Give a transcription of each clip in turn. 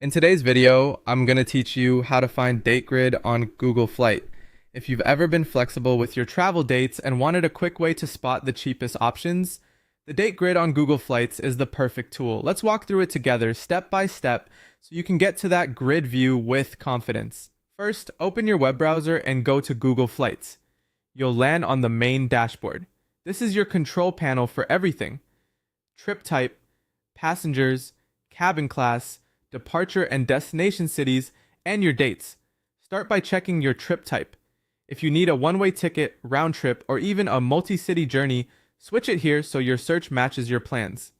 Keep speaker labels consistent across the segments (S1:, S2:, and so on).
S1: In today's video, I'm going to teach you how to find date grid on Google Flight. If you've ever been flexible with your travel dates and wanted a quick way to spot the cheapest options, the date grid on Google Flights is the perfect tool. Let's walk through it together step by step so you can get to that grid view with confidence. First, open your web browser and go to Google Flights. You'll land on the main dashboard. This is your control panel for everything: trip type, passengers, cabin class, departure and destination cities, and your dates. Start by checking your trip type. If you need a one-way ticket, round trip, or even a multi-city journey, switch it here so your search matches your plans.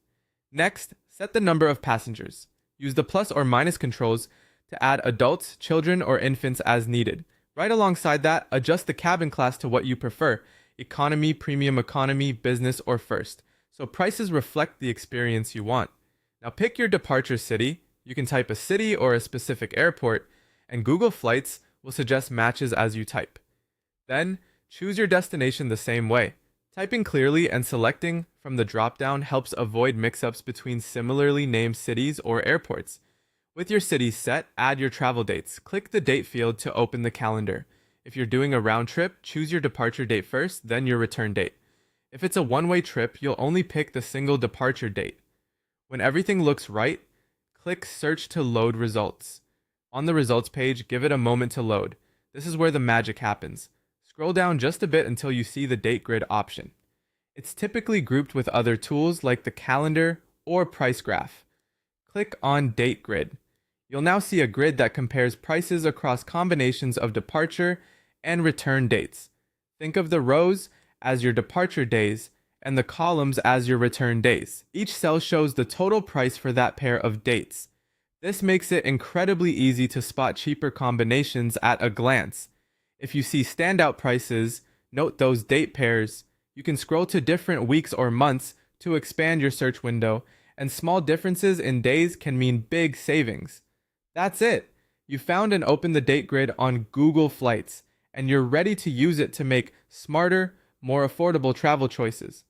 S1: Next, set the number of passengers. Use the plus or minus controls to add adults, children, or infants as needed. Right alongside that, adjust the cabin class to what you prefer: economy, premium economy, business, or first, so prices reflect the experience you want. Now pick your departure city. You can type a city or a specific airport, and Google Flights will suggest matches as you type. Then, choose your destination the same way. Typing clearly and selecting from the dropdown helps avoid mix-ups between similarly named cities or airports. With your city set, add your travel dates. Click the date field to open the calendar. If you're doing a round trip, choose your departure date first, then your return date. If it's a one-way trip, you'll only pick the single departure date. When everything looks right, click Search to load results. On the results page, give it a moment to load. This is where the magic happens. Scroll down just a bit until you see the date grid option. It's typically grouped with other tools like the calendar or price graph. Click on Date Grid. You'll now see a grid that compares prices across combinations of departure and return dates. Think of the rows as your departure days and the columns as your return days. Each cell shows the total price for that pair of dates. This makes it incredibly easy to spot cheaper combinations at a glance. If you see standout prices, note those date pairs. You can scroll to different weeks or months to expand your search window, and small differences in days can mean big savings. That's it. You found and opened the date grid on Google Flights, and you're ready to use it to make smarter, more affordable travel choices.